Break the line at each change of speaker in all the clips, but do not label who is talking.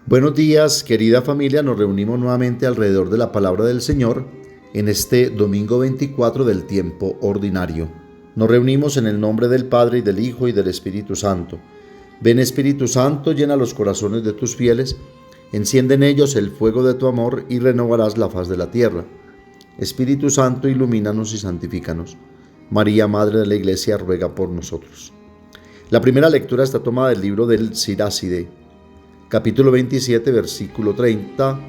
Buenos días, querida familia. Nos reunimos nuevamente alrededor de la palabra del Señor en este domingo 24 del tiempo ordinario. Nos reunimos en el nombre del Padre, y del Hijo, y del Espíritu Santo. Ven, Espíritu Santo, llena los corazones de tus fieles, enciende en ellos el fuego de tu amor y renovarás la faz de la tierra. Espíritu Santo, ilumínanos y santifícanos. María, Madre de la Iglesia, ruega por nosotros. La primera lectura está tomada del libro del Siráside, capítulo 27, versículo 30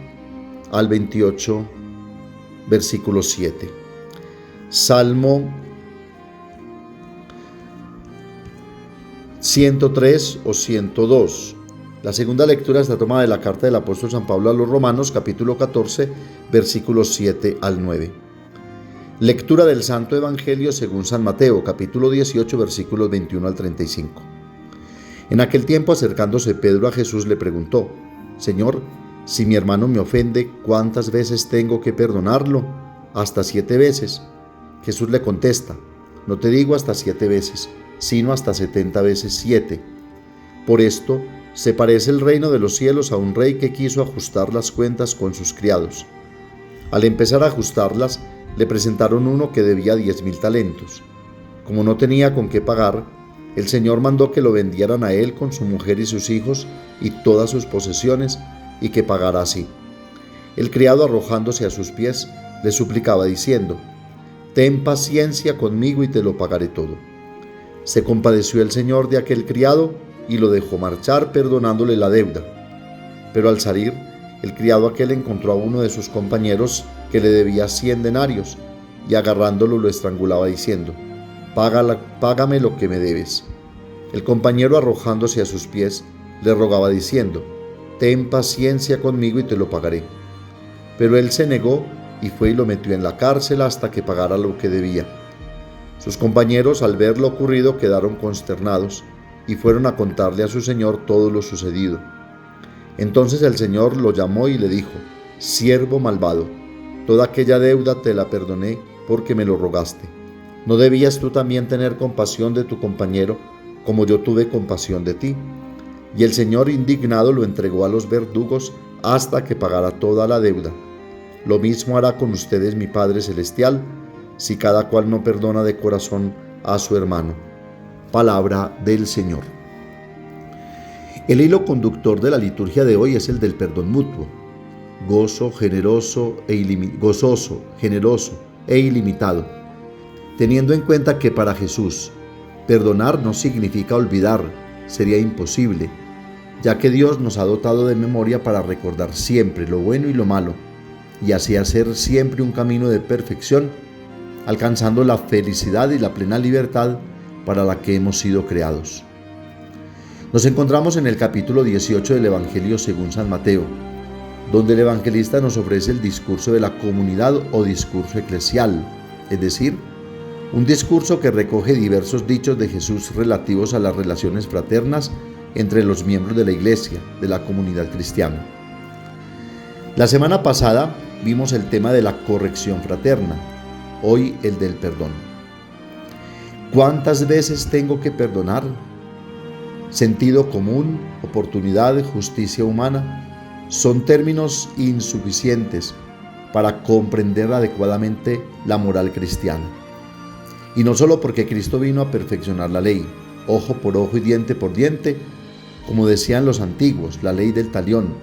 al 28, versículo 7. Salmo 103 o 102. La segunda lectura está tomada de la carta del apóstol San Pablo a los Romanos, capítulo 14, versículos 7 al 9. Lectura del Santo Evangelio según San Mateo, capítulo 18, versículos 21 al 35. En aquel tiempo, acercándose Pedro a Jesús, le preguntó: Señor, si mi hermano me ofende, ¿cuántas veces tengo que perdonarlo? ¿Hasta 7 veces? Jesús le contesta: No te digo hasta 7 veces, sino hasta 70 veces 7. Por esto se parece el reino de los cielos a un rey que quiso ajustar las cuentas con sus criados. Al empezar a ajustarlas, le presentaron uno que debía 10,000 talentos. Como no tenía con qué pagar, el Señor mandó que lo vendieran a él con su mujer y sus hijos y todas sus posesiones, y que pagara así. El criado, arrojándose a sus pies, le suplicaba diciendo: Ten paciencia conmigo y te lo pagaré todo. Se compadeció el Señor de aquel criado y lo dejó marchar, perdonándole la deuda. Pero al salir, el criado aquel encontró a uno de sus compañeros que le debía 100 denarios, y agarrándolo lo estrangulaba diciendo: Págame lo que me debes. El compañero, arrojándose a sus pies, le rogaba diciendo: Ten paciencia conmigo y te lo pagaré. Pero él se negó y fue y lo metió en la cárcel hasta que pagara lo que debía. Sus compañeros, al ver lo ocurrido, quedaron consternados y fueron a contarle a su señor todo lo sucedido. Entonces el Señor lo llamó y le dijo: Siervo malvado, toda aquella deuda te la perdoné porque me lo rogaste. ¿No debías tú también tener compasión de tu compañero, como yo tuve compasión de ti? Y el Señor, indignado, lo entregó a los verdugos hasta que pagara toda la deuda. Lo mismo hará con ustedes mi Padre Celestial, si cada cual no perdona de corazón a su hermano. Palabra del Señor. El hilo conductor de la liturgia de hoy es el del perdón mutuo. Gozoso, generoso e ilimitado. Teniendo en cuenta que para Jesús, perdonar no significa olvidar, sería imposible, ya que Dios nos ha dotado de memoria para recordar siempre lo bueno y lo malo, y así hacer siempre un camino de perfección, alcanzando la felicidad y la plena libertad para la que hemos sido creados. Nos encontramos en el capítulo 18 del Evangelio según San Mateo, donde el evangelista nos ofrece el discurso de la comunidad o discurso eclesial, es decir, un discurso que recoge diversos dichos de Jesús relativos a las relaciones fraternas entre los miembros de la Iglesia, de la comunidad cristiana. La semana pasada vimos el tema de la corrección fraterna, hoy el del perdón. ¿Cuántas veces tengo que perdonar? Sentido común, oportunidad, justicia humana, son términos insuficientes para comprender adecuadamente la moral cristiana. Y no solo porque Cristo vino a perfeccionar la ley, ojo por ojo y diente por diente, como decían los antiguos, la ley del talión,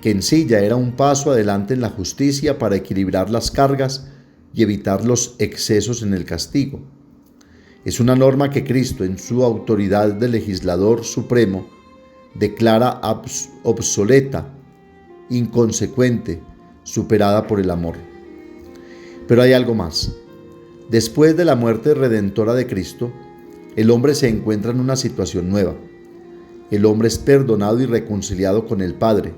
que en sí ya era un paso adelante en la justicia para equilibrar las cargas y evitar los excesos en el castigo. Es una norma que Cristo, en su autoridad de legislador supremo, declara obsoleta, inconsecuente, superada por el amor. Pero hay algo más. Después de la muerte redentora de Cristo, el hombre se encuentra en una situación nueva. El hombre es perdonado y reconciliado con el Padre,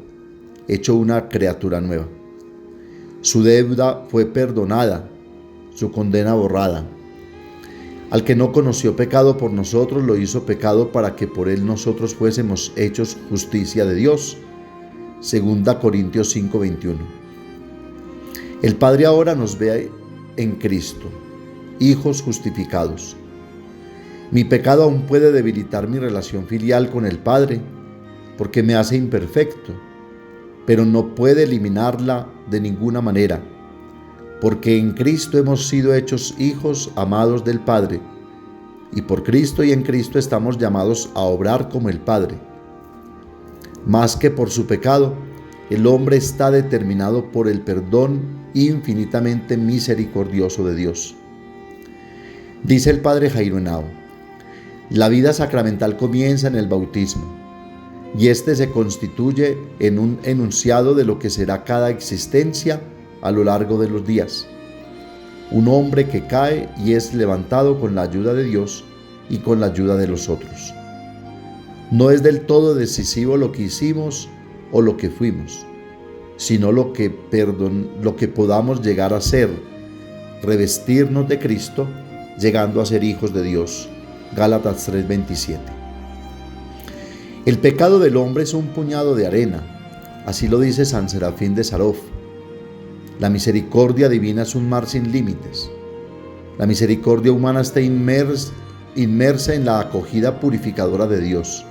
hecho una criatura nueva. Su deuda fue perdonada, su condena borrada. Al que no conoció pecado por nosotros, lo hizo pecado para que por él nosotros fuésemos hechos justicia de Dios. 2 Corintios 5:21. El Padre ahora nos ve en Cristo, hijos justificados. Mi pecado aún puede debilitar mi relación filial con el Padre, porque me hace imperfecto, pero no puede eliminarla de ninguna manera, porque en Cristo hemos sido hechos hijos amados del Padre, y por Cristo y en Cristo estamos llamados a obrar como el Padre. Más que por su pecado, el hombre está determinado por el perdón infinitamente misericordioso de Dios. Dice el padre Jairo Henao: la vida sacramental comienza en el bautismo, y este se constituye en un enunciado de lo que será cada existencia a lo largo de los días. Un hombre que cae y es levantado con la ayuda de Dios y con la ayuda de los otros. No es del todo decisivo lo que hicimos o lo que fuimos, sino lo que podamos llegar a ser, revestirnos de Cristo, llegando a ser hijos de Dios. Gálatas 3:27. El pecado del hombre es un puñado de arena, así lo dice San Serafín de Sarov. La misericordia divina es un mar sin límites. La misericordia humana está inmersa en la acogida purificadora de Dios.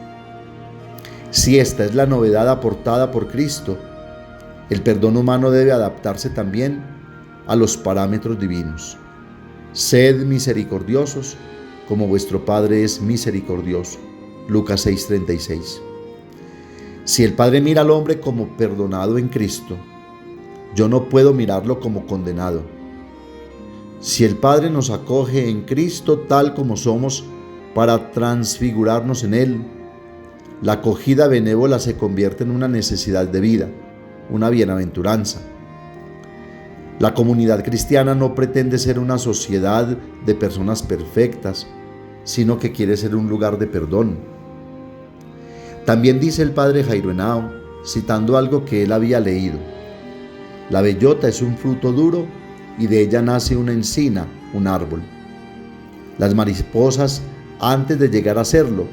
Si esta es la novedad aportada por Cristo, el perdón humano debe adaptarse también a los parámetros divinos. Sed misericordiosos, como vuestro Padre es misericordioso. Lucas 6:36. Si el Padre mira al hombre como perdonado en Cristo, yo no puedo mirarlo como condenado. Si el Padre nos acoge en Cristo tal como somos para transfigurarnos en Él, la acogida benévola se convierte en una necesidad de vida, una bienaventuranza. La comunidad cristiana no pretende ser una sociedad de personas perfectas, sino que quiere ser un lugar de perdón. También dice el padre Jairo Henao, citando algo que él había leído: la bellota es un fruto duro y de ella nace una encina, un árbol. Las mariposas, antes de llegar a serlo,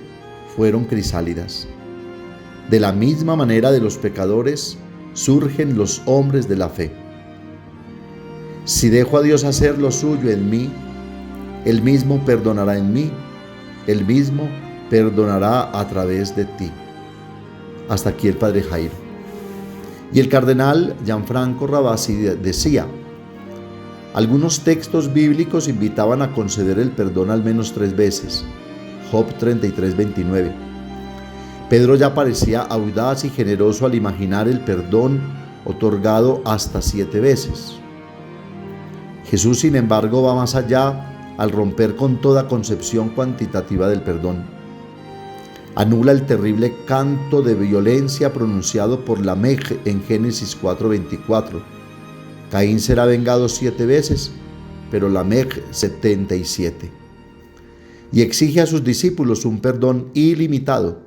fueron crisálidas. De la misma manera, de los pecadores surgen los hombres de la fe. Si dejo a Dios hacer lo suyo en mí, Él mismo perdonará en mí, Él mismo perdonará a través de ti. Hasta aquí el padre Jairo. Y el cardenal Gianfranco Ravasi decía: algunos textos bíblicos invitaban a conceder el perdón al menos 3 veces. Job 33:29. Pedro ya parecía audaz y generoso al imaginar el perdón otorgado hasta 7 veces. Jesús, sin embargo, va más allá al romper con toda concepción cuantitativa del perdón. Anula el terrible canto de violencia pronunciado por Lamech en Génesis 4:24. Caín será vengado 7 veces, pero Lamech 77. Y exige a sus discípulos un perdón ilimitado,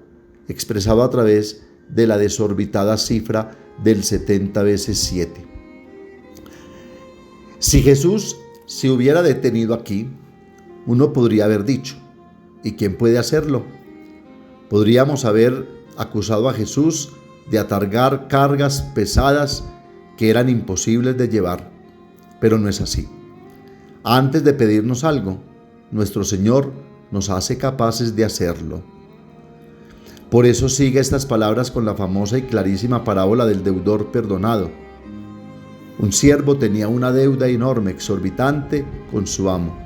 expresado a través de la desorbitada cifra del 70 veces 7. Si Jesús se hubiera detenido aquí, uno podría haber dicho: ¿y quién puede hacerlo? Podríamos haber acusado a Jesús de atargar cargas pesadas que eran imposibles de llevar, pero no es así. Antes de pedirnos algo, nuestro Señor nos hace capaces de hacerlo. Por eso sigue estas palabras con la famosa y clarísima parábola del deudor perdonado. Un siervo tenía una deuda enorme, exorbitante, con su amo,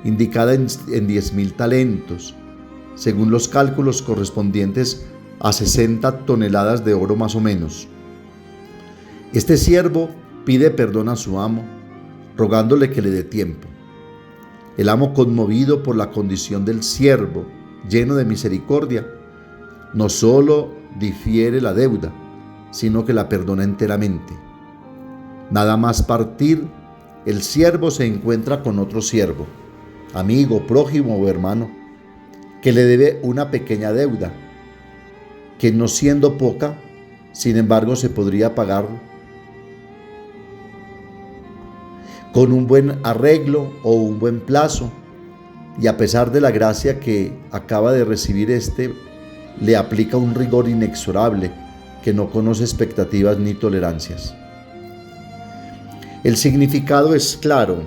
indicada en 10,000 talentos, según los cálculos correspondientes a 60 toneladas de oro más o menos. Este siervo pide perdón a su amo, rogándole que le dé tiempo. El amo, conmovido por la condición del siervo, lleno de misericordia, no solo difiere la deuda, sino que la perdona enteramente. Nada más partir, el siervo se encuentra con otro siervo, amigo, prójimo o hermano, que le debe una pequeña deuda, que no siendo poca, sin embargo se podría pagar con un buen arreglo o un buen plazo, y a pesar de la gracia que acaba de recibir le aplica un rigor inexorable que no conoce expectativas ni tolerancias. El significado es claro.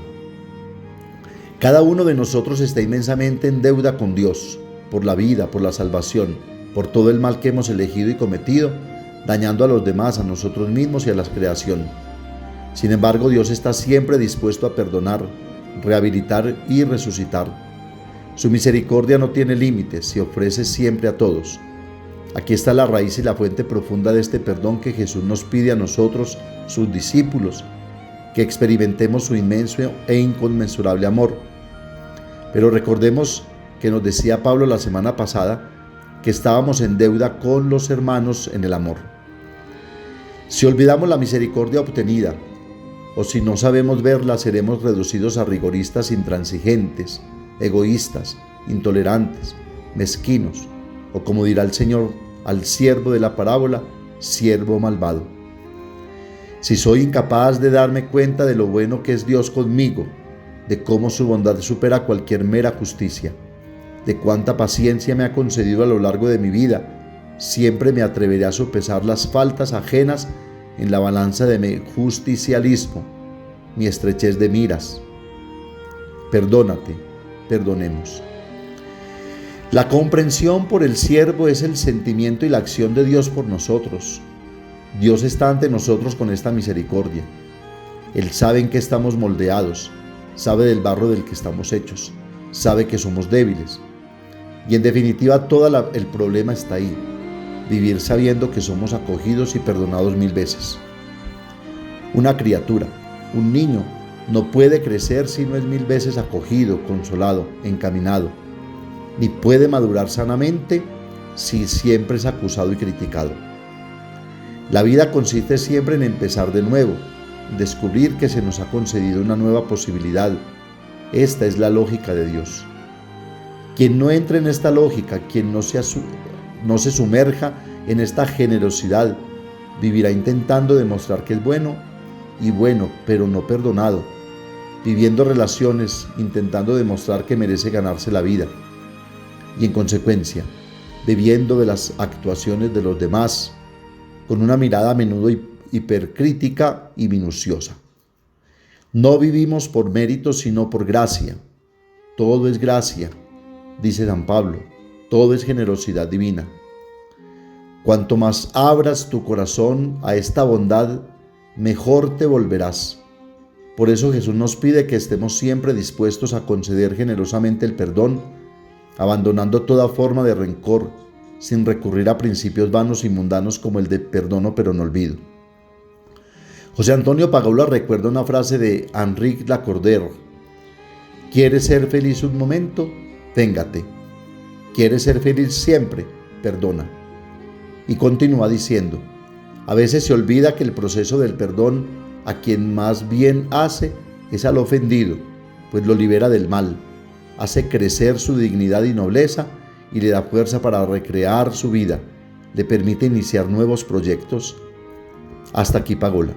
Cada uno de nosotros está inmensamente en deuda con Dios, por la vida, por la salvación, por todo el mal que hemos elegido y cometido, dañando a los demás, a nosotros mismos y a la creación. Sin embargo, Dios está siempre dispuesto a perdonar, rehabilitar y resucitar. Su misericordia no tiene límites, se ofrece siempre a todos. Aquí está la raíz y la fuente profunda de este perdón que Jesús nos pide a nosotros, sus discípulos, que experimentemos su inmenso e inconmensurable amor. Pero recordemos que nos decía Pablo la semana pasada que estábamos en deuda con los hermanos en el amor. Si olvidamos la misericordia obtenida, o si no sabemos verla, seremos reducidos a rigoristas intransigentes, egoístas, intolerantes, mezquinos, o como dirá el Señor al siervo de la parábola, siervo malvado. Si soy incapaz de darme cuenta de lo bueno que es Dios conmigo, de cómo su bondad supera cualquier mera justicia, de cuánta paciencia me ha concedido a lo largo de mi vida, siempre me atreveré a sopesar las faltas ajenas en la balanza de mi justicialismo, mi estrechez de miras. Perdónate, perdonemos. La comprensión por el siervo es el sentimiento y la acción de Dios por nosotros. Dios está ante nosotros con esta misericordia. Él sabe en qué estamos moldeados, sabe del barro del que estamos hechos, sabe que somos débiles. Y en definitiva todo el problema está ahí, vivir sabiendo que somos acogidos y perdonados 1000 veces. Una criatura, un niño, no puede crecer si no es 1000 veces acogido, consolado, encaminado, ni puede madurar sanamente si siempre es acusado y criticado. La vida consiste siempre en empezar de nuevo, descubrir que se nos ha concedido una nueva posibilidad. Esta es la lógica de Dios. Quien no entre en esta lógica, quien no se sumerja en esta generosidad, vivirá intentando demostrar que es bueno, pero no perdonado, viviendo relaciones, intentando demostrar que merece ganarse la vida, y en consecuencia, bebiendo de las actuaciones de los demás, con una mirada a menudo hipercrítica y minuciosa. No vivimos por mérito, sino por gracia. Todo es gracia, dice San Pablo, todo es generosidad divina. Cuanto más abras tu corazón a esta bondad, mejor te volverás. Por eso Jesús nos pide que estemos siempre dispuestos a conceder generosamente el perdón, abandonando toda forma de rencor, sin recurrir a principios vanos y mundanos como el de perdono pero no olvido. José Antonio Pagaula recuerda una frase de Enrique Lacordaire: ¿quieres ser feliz un momento? Véngate. ¿Quieres ser feliz siempre? Perdona. Y continúa diciendo: a veces se olvida que el proceso del perdón a quien más bien hace es al ofendido, pues lo libera del mal, hace crecer su dignidad y nobleza y le da fuerza para recrear su vida, le permite iniciar nuevos proyectos. Hasta aquí Pagaula.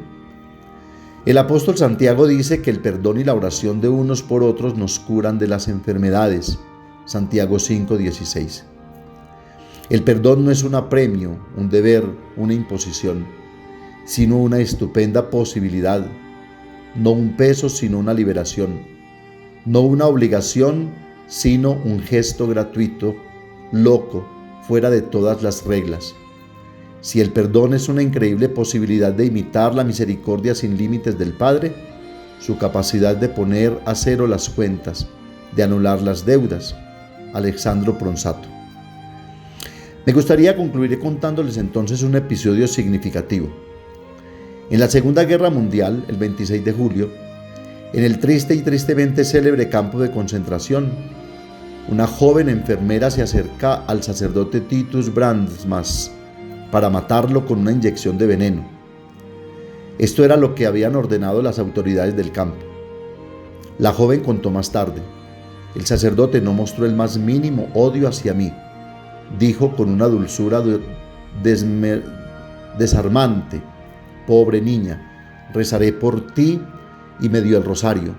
El apóstol Santiago dice que el perdón y la oración de unos por otros nos curan de las enfermedades. Santiago 5:16. El perdón no es un apremio, un deber, una imposición, sino una estupenda posibilidad, no un peso, sino una liberación, no una obligación, sino un gesto gratuito, loco, fuera de todas las reglas. Si el perdón es una increíble posibilidad de imitar la misericordia sin límites del Padre, su capacidad de poner a cero las cuentas, de anular las deudas. Alessandro Pronsato. Me gustaría concluir contándoles entonces un episodio significativo. En la Segunda Guerra Mundial, el 26 de julio, en el triste y tristemente célebre campo de concentración, una joven enfermera se acerca al sacerdote Titus Brandsmas para matarlo con una inyección de veneno. Esto era lo que habían ordenado las autoridades del campo. La joven contó más tarde: el sacerdote no mostró el más mínimo odio hacia mí. Dijo con una dulzura desarmante: pobre niña, rezaré por ti, y me dio el rosario.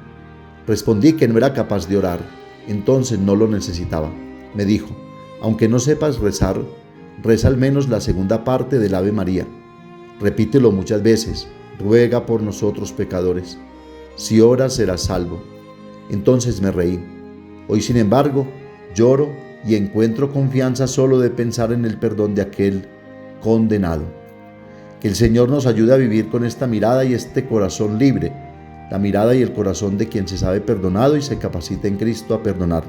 Respondí que no era capaz de orar, entonces no lo necesitaba. Me dijo: aunque no sepas rezar, reza al menos la segunda parte del Ave María. Repítelo muchas veces: ruega por nosotros pecadores. Si oras serás salvo. Entonces me reí. Hoy, sin embargo, lloro y encuentro confianza solo de pensar en el perdón de aquel condenado. Que el Señor nos ayude a vivir con esta mirada y este corazón libre, la mirada y el corazón de quien se sabe perdonado y se capacita en Cristo a perdonar.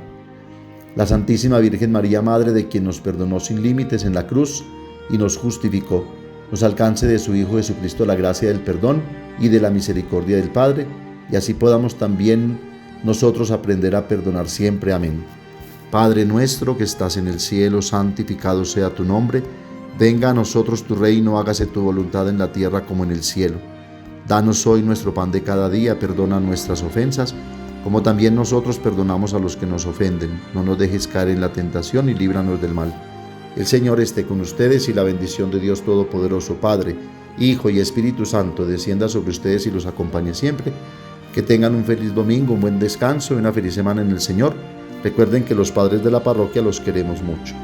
La Santísima Virgen María, Madre de quien nos perdonó sin límites en la cruz y nos justificó, nos alcance de su Hijo Jesucristo la gracia del perdón y de la misericordia del Padre, y así podamos también nosotros aprender a perdonar siempre. Amén. Padre nuestro que estás en el cielo, santificado sea tu nombre. Venga a nosotros tu reino, hágase tu voluntad en la tierra como en el cielo. Danos hoy nuestro pan de cada día, perdona nuestras ofensas, como también nosotros perdonamos a los que nos ofenden. No nos dejes caer en la tentación y líbranos del mal. El Señor esté con ustedes y la bendición de Dios Todopoderoso, Padre, Hijo y Espíritu Santo, descienda sobre ustedes y los acompañe siempre. Que tengan un feliz domingo, un buen descanso y una feliz semana en el Señor. Recuerden que los padres de la parroquia los queremos mucho.